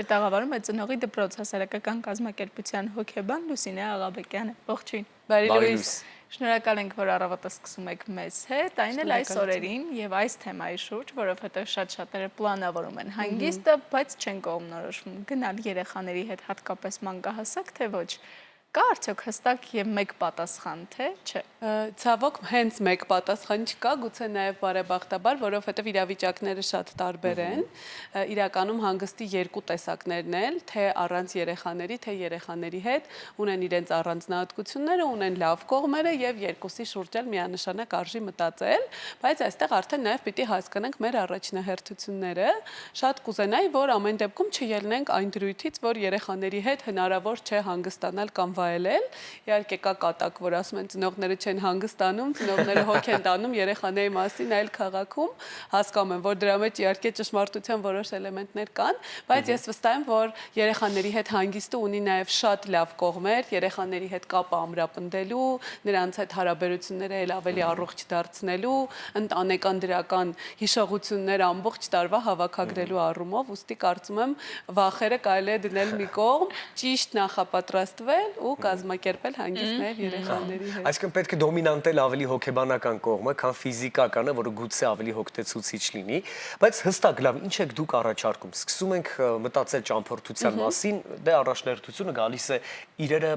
մեր տաղավարում է ծնողի դպրոց հասարակական կազմակերպության հոգեբան Լուսինե Աղաբեկյանը։ Ողջույն։ Բարի լույս։ Շնորհակալ ենք, որ առավոտը սկսում եք մեզ հետ, այն էլ այս օրերին եւ այս թեմայի շուրջ, որովհետեւ շատ շատերը պլանավորում են հանգիստը, բայց չեն կողմնորոշվում գնալ երեխաների հետ հատկապես մանկահասակ, թե ոչ։ Կա արդյոք հստակ եւ մեկ պատասխան, թե չէ։ Ցավոք հենց մեկ պատասխան չկա, գուցե նաեւ բարեբախտաբար, որովհետեւ իրավիճակները շատ տարբեր են։ Իրականում հանգստի երկու տեսակներն են, թե առանց երեխաների, թե երեխաների հետ, ունեն իրենց առանձնահատկությունները, ունեն լավ կողմերը եւ երկուսի շուրջ էլ միանշանակ արժի մտածել, բայց այստեղ արդեն նաեւ պիտի հասկանանք մեր առաջնահերթությունները։ Շատ կուզենայի, որ ամեն դեպքում չելնենք այն դրույթից, որ երեխաների հետ հնարավոր չէ հանգստանալ կամ վայելել։ Իհարկե կա կատակ, որ ասում են ծնողները չեն հանգստանում, ծնողները հոգ են տանում երեխաների մասին այլ քաղաքում, հասկանում եմ, որ դրա մեջ իհարկե ճշմարտության որոշ էլեմենտներ կան, բայց ես վստահ եմ, որ երեխաների հետ հանգիստը ունի նաև շատ լավ կողմեր, երեխաների հետ կապը ամրապնդելու, նրանց հետ հարաբերությունները ել ավելի առողջ դարձնելու, ընտանեկան դրական հիշողություններ ամբողջ տարվա հավաքագրելու առումով, ուստի կարծում եմ վախերը կարելի է դնել մի կողմ, ճիշտ նախապատրաստվել ու կազմակերպել հանգիստ նաև երեխաների հետ։ Այսինքն պետք է դոմինանտել ավելի հոգեբանական կողմը, քան ֆիզիկականը, որը գուցե ավելի հոգնեցուցիչ լինի, բայց հստակ լավ, ինչ եք դուք առաջարկում։ Սկսում ենք մտածել ճամփորդության մասին, դե առաջնահերթությունը գալիս է իրերը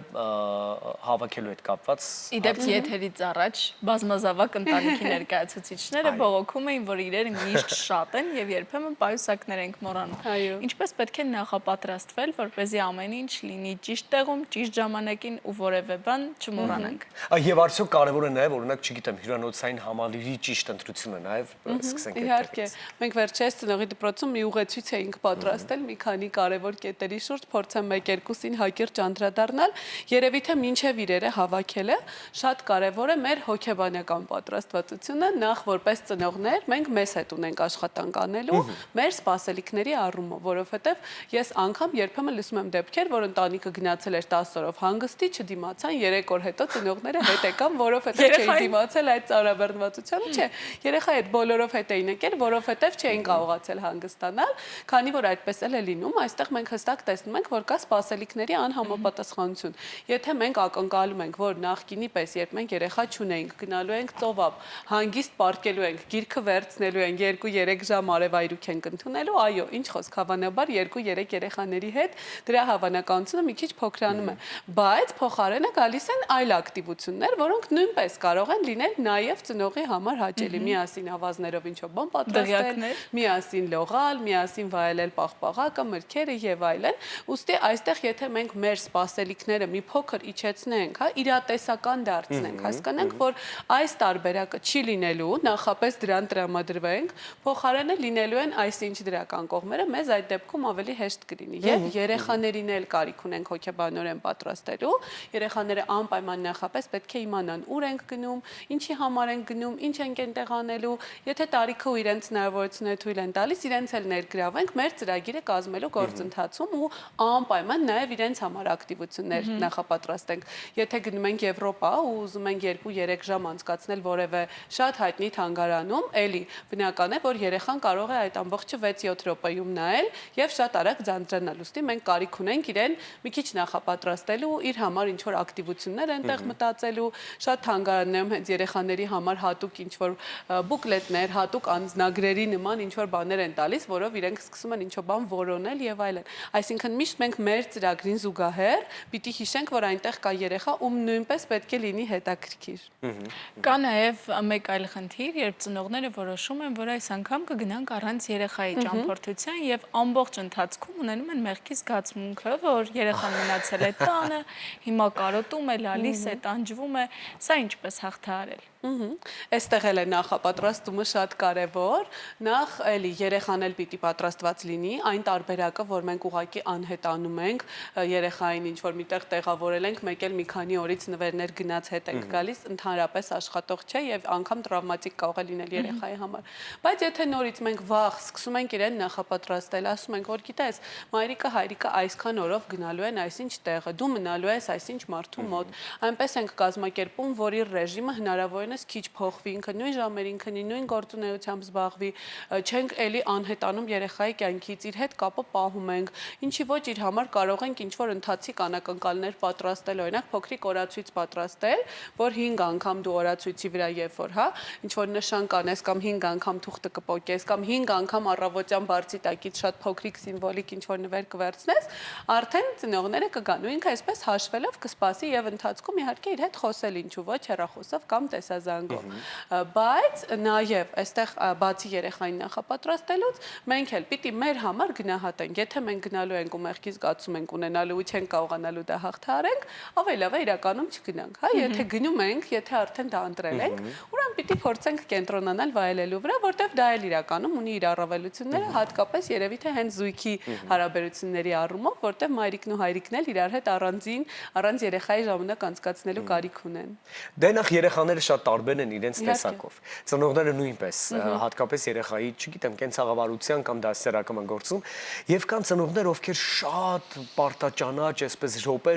հավաքելու հետ կապված։ Իդեպ եթերից առաջ բազմազավակ ընտանիքի ներկայացուցիչները բողոքում էին, որ իրերը միշտ շատ են եւ երբեմն պայուսակներ ենք մոռանում։ Ինչպես պետք է նախապատրաստվել, որպեսզի ամեն ինչ լինի ճիշտ տեղում, ճիշտ ժամանակին ու որևէ բան չմոռանանք։ Եվ արդյոք կարևոր է նաև, օրինակ, չգիտեմ, հյուրանոցային համալիրի ճիշտ ընտրությունը նաև սկսենք այդտեղից։ Իհարկե, մենք վերջերս ծնողի դպրոցում մի ուղեցույց էինք պատրաստել մի քանի կարևոր կետերի շուրջ, փորձեմ 1-2-ին հակիրճ անդրադառնալ, երևի թե մինչև իրերը հավաքելը շատ կարևոր է մեր հոգեբանական պատրաստվածությունը, նախ որպես ծնողներ մենք մեզ հետ ունենք աշխատանք անելու մեր սպասելիքների առումով, որովհետև ես անգամ երբեմն լսում եմ դեպքեր, որ ընտանիքը գնացել էր 10 օրով հանգստի, չդիմացան, 3 օր հետո ծնողները հետ եկան, որովհետև չէին դիմացել այդ ծանրաբեռնվածությանը, չէ, երեխայի հետ բոլորով հետ էին եկել, որովհետև չէին կարողացել հանգստանալ, քանի որ այդպես էլ է լինում, այստեղ մենք հստակ տեսնում ենք, որ կա սպասելիքների անհամապատասխանություն։ Եթե մենք ակնկալում ենք, որ նախկինի պես, երբ մենք երեխա չունեինք, գնալու ենք ծովափ, հանգիստ պարկելու ենք, գիրքը վերցնելու ենք, 2-3 ժամ արևայրուք ենք ընդունելու, այո, ինչ խոսք, հավանաբար 2-3 երեխաների հետ դրա հավանականությունը մի քիչ փոքրանում է, բայց փոխարենը գալիս են այլ ակտիվություններ, որոնք նույնպես կարող են լինել նաև ծնողի համար հաճելի, միասին ավազներով ինչ-որ բան պատրաստել, միասին լողալ, միասին վայելել պաղպաղակը, մրգերը եւ այլն։ Ուստի այստեղ եթե մենք մեր սպասելիքները մի փոքր իջեցնենք, հա, իրատեսական դարձնենք, հասկանանք, որ այս տարբերակը չի լինելու, նախապես դրան տրամադրվենք, փոխարենը լինելու են այսինչ դրական կողմերը, մեզ այդ դեպքում ավելի հեշտ կլինի եւ երեխաներին էլ կարիք ունենք հոգեբանորեն պատրաստելու, երեխաները անպայման նախապես պետք է իմանան ուր ենք գնում, ինչի համար ենք գնում, ինչ ենք այնտեղ անելու, եթե տարիքը ու իրենց հնարավորությունները թույլ են տալիս, իրենց էլ ներգրավենք մեր ծրագիրը կազմելու գործընթացում ու անպայման նաև իրենց համար ակտիվություններ նախապատրաստենք։ Եթե գնում ենք Եվրոպա ու ուզում ենք 2-3 ժամ անցկացնել որևէ շատ հայտնի թանգարանում, էլի բնական է, որ երեխան կարող է այդ ամբողջը 6-7 րոպեում նայել եւ շատ արագ ձանձրանալ։ Ուստի մենք կարիք ունենք իրեն մի քիչ նախապատրաստելու, իր համար ինչ որ ակտիվություններ այնտեղ մտածելու, շատ թանգարաններում հենց երեխաների համար հատուկ ինչ որ բուկլետներ, հատուկ անձնագրերի նման ինչ որ բաներ են տալիս, որով իրենք սկսում են ինչ որ բան որոնել եւ այլն։ Այսինքն միշտ մենք մեր ծրագրին զուգահեռ պիտի հիշենք, որ այնտեղ կա երեխա, ում նույնպես պետք է լինի հետաքրքիր։ Կա նաեւ մեկ այլ խնդիր, երբ ծնողները որոշում են, որ այս անգամ կգնանք առանց երեխայի ճամփորդության եւ ամբողջ ընթացքում ունենում են մեղքի զգացմունքը, որ երեխան մնացել է տանը, հիմա կարոտում է, լալիս է, տանջվում է, սա ինչպես հաղթահարել։ Այստեղ էլ է նախապատրաստումը շատ կարևոր, նախ էլի երեխան էլ պիտի պատրաստված լինի, այն տարբերակը, որ մենք ուղղակի անհետանում ենք, երեխային ինչ որ միտեղ տեղավորել ենք, մեկ էլ մի քանի օրից նվերներ գնաց հետ ենք գալիս, ընդհանրապես աշխատող չէ եւ անգամ տրավմատիկ կարող է լինել երեխայի համար։ Բայց եթե նորից մենք վաղ սկսում ենք իրեն նախապատրաստել, ասում ենք, որ գիտես, մայրիկը, հայրիկը այսքան օրով գնալու են այսինչ տեղը, դու մնալու ես այսինչ մարդու մոտ, այնպես ենք կազմակերպում, որ իր ռեժիմը հնարավորինս կանոնես քիչ փոխվի, ինքը նույն ժամերին քնի, նույն գործունեությամբ զբաղվի, չենք էլի անհետանում երեխայի կյանքից, իր հետ կապը պահում ենք, ինչի ոչ իր համար կարող ենք ինչ-որ ընթացիկ անակնկալներ պատրաստել, օրինակ փոքրիկ օրացույց պատրաստել, որ 5 անգամ դու օրացույցի վրա երբ որ, հա, ինչ-որ նշան կանես կամ 5 անգամ թուղթը կպոկես կամ 5 անգամ առավոտյան բարձի տակից շատ փոքրիկ սիմվոլիկ ինչ-որ նվեր կվերցնես, արդեն ծնողները կգան ու ինքը այսպես հաշվելով կսպասի եւ ընթացքում իհարկե իր հետ խոսել ինչու ոչ հեռախոսով կամ տեսազանգով։ Բայց նաեւ այստեղ բացի երեխային նախապատրաստելուց մենք էլ պիտի մեր համար գնահատենք, եթե մենք գնալու ենք ու մեղքի զգացում ենք ունենալու ու չենք կարողանալու դա հաղթահարենք, ավելավե իրականում չգնանք, հա, եթե գնում ենք, եթե արդեն դա ընտրել ենք, ուրեմն պիտի փորձենք կենտրոնանալ վայելելու վրա, որտեվ դա էլ իրականում ունի իր առավելությունները, հատկապես երևի թե հենց զույգի հարաբերությունների առումով, որտեվ մայրիկն ու հայրիկն էլ իրար հետ առանց երեխայի ժամանակ անցկացնելու կարիք ունեն։ Դե նախ երեխաները շատ տարբեր են իրենց տեսակով։ Ծնողները նույնպես, հատկապես երեխայի, չգիտեմ, կենցաղավարության կամ դասերակման գործում, եւ կան ծնողներ, ովքեր շատ պարտաճանաչ, այսպես րոպե,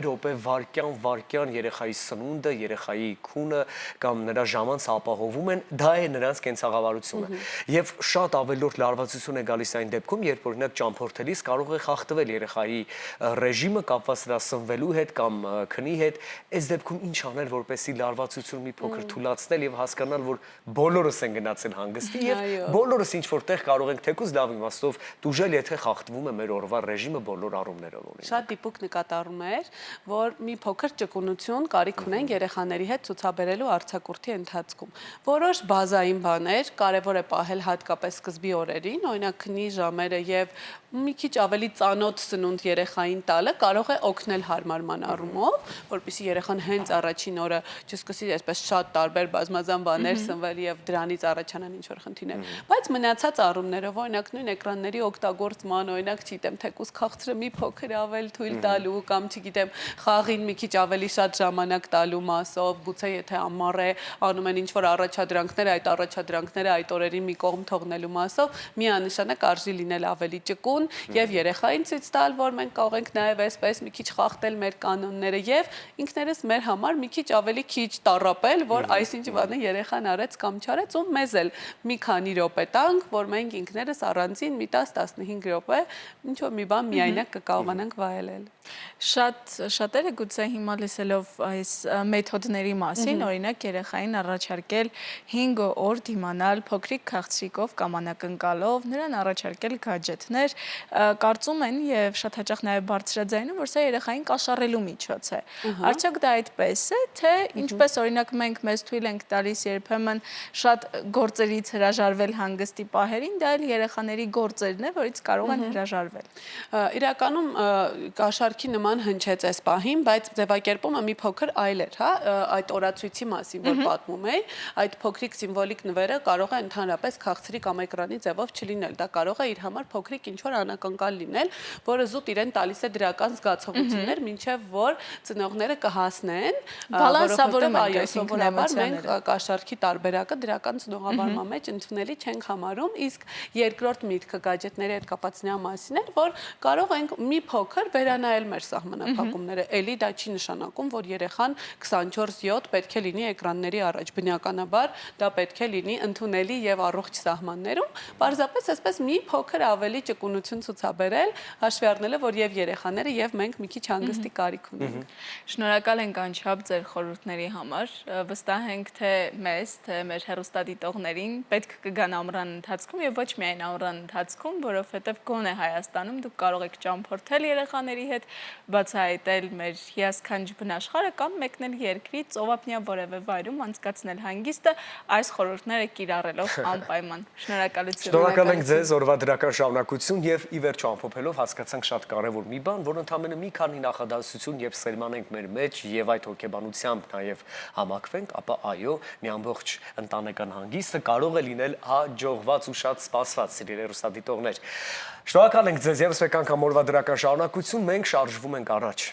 վարքյան երեխայի սնունդը, երեխայի քունը կամ նրա ժամանցը ապահովում են, դա է նրանց կենցաղավարությունը։ Եվ շատ ավելորդ լարվածություն է գալիս այն դեպքում, երբ օրինակ ճամփորդելիս կարող է խախտվել երեխայի ռեժիմը կապված նրա սնվելու հետ կամ քնի հետ, այս դեպքում ինչ անել, որպեսզի լարվածությունը մի փոքր թուլացնել եւ հասկանալ, որ բոլորս են գնացել հանգստի եւ բոլորս ինչ որտեղ կարող ենք թեկուզ լավ իմաստով տուժել, եթե խախտվում է մեր օրվա ռեժիմը բոլոր առումներով ունի։ Շատ դիպուկ նկատառում էր, որ մի փոքր ճկունություն կարիք ունեն երեխաների հետ ցուցաբերելու արձակուրդի ընթացքում։ Որոշ բազային բաներ կարևոր է պահել հատկապես սկզբի օրերին, օրինակ քնի ժամերը եւ մի քիչ ավելի ծանոթ սնունդ երեխային տալը կարող է օգնել հարմարման առումով, որպեսզի երեխան հենց առաջին օրը չսկսի այսպես շատ տարբեր բազմազան բաներ սնվել եւ դրանից առաջանան ինչ-որ խնդիրներ։ Բայց մնացած առումներով, օրինակ նույն էկրանների օգտագործման, օրինակ, չգիտեմ, թեկուզ քաղցրը մի փոքր ավել թույլ տալու կամ չգիտեմ, խաղին մի քիչ ավելի շատ ժամանակ տալու մասով, գուցե եթե ամառ է, անում են ինչ-որ առաջադրանքներ, այդ առաջադրանքները այդ օրերին մի կողմ թողնելու մասով, միանշանակ արժի լինել ավելի ճկուն եւ երեխային ցույց տալ, որ մենք կարող ենք նաեւ այսպես մի քիչ խախտել մեր կանոնները եւ ինքներս մեր համար մի քիչ ավելի քիչ տառապել, որ այսինչ բանը երեխան արեց կամ չարեց ու մեզ էլ մի քանի րոպե տանք, որ մենք ինքներս առանձին մի 10-15 րոպե ինչ որ մի բան միայնակ կկարողանանք վայելել։ Շատերը գուցե հիմա լսելով այս մեթոդների մասին, օրինակ երեխային առաջարկել 5 օր դիմանալ փոքրիկ քաղցրիկով կամ անակնկալով, նրան առաջարկել գadgetներ, կարծում են եւ շատ հաճախ նաեւ բարձրաձայնում, որ սա երեխային կաշառելու միջոց է։ Արդյոք դա այդպես է, թե ինչպես օրինակ մենք մեզ թույլ ենք տալիս երբեմն շատ գործերից հրաժարվել հանգստի պահերին, դա էլ երեխաների գործերն է, որից կարող են հրաժարվել։ Իրականում կաշառքի նման հնչեց այս պահին, բայց ձևակերպումը մի փոքր այլ էր, հա, այդ օրացույցի մասին, որ պատմում էի, այդ փոքրիկ սիմվոլիկ նվերը կարող է ընդհանրապես քաղցրի կամ էկրանի ձևով չլինել, դա կարող է իր համար փոքրիկ ինչ-որ անակնկալ լինել, որը զուտ իրեն տալիս է դրական զգացողություններ, մինչև որ ծնողները կհասնեն, բալանսավորում այո, սովորաբար մենք կաշառքի տարբերակը դրական ծնողավարման մեջ ընդունելի չենք համարում, իսկ երկրորդ միտքը գadgetների հետ կապված նրա մասին էր, որ կարող ենք մի փոքր վերանայել մեր սահմանափակումները, էլի դա չի նշանակում, որ երեխան 24/7 պետք է լինի էկրանների առաջ, բնականաբար դա պետք է լինի ընդունելի եւ առողջ սահմաններում, պարզապես այսպես մի փոքր ավելի ճկունություն ցուցաբերել, հաշվի առնելով, որ եւ երեխաները եւ մենք մի քիչ հանգստի կարիք ունենք։ Շնորհակալ ենք անչափ ձեր խորհուրդների համար, վստահ ենք, թե մեզ, թե մեր հեռուստադիտողներին պետք կգան ամռան ընթացքում եւ ոչ միայն ամռան ընթացքում, որովհետեւ գոնե Հայաստանում դուք կարող եք ճամփորդել երեխաների հետ, բացահայտել մեր հիասքանչ բնաշխարհը կամ մեկնել երկրից ծովափնյա որևէ վայրում անցկացնել հանգիստը այս խորհուրդները կիրառելով անպայման։ Շնորհակալություն։ Շնորհակալ ենք ձեզ, օրվա դրական շարունակություն եւ ի վերջո ամփոփելով հասկացանք շատ կարեւոր մի բան, որ ընդամենը մի քանի նախադասություն եւ սերմանենք մեր մեջ եւ այդ հոգեբանությամբ նաեւ համակվենք, ապա այո, մի ամբողջ ընտանեկան հանգիստը կարող է լինել հաջողված ու շատ սպասված, սիրելի հեռուստադիտողներ։ Շնորհակալ ենք ձեզ եւս մեկ անգամ օրվա դրական շարունակություն, մենք շարժվում ենք առաջ։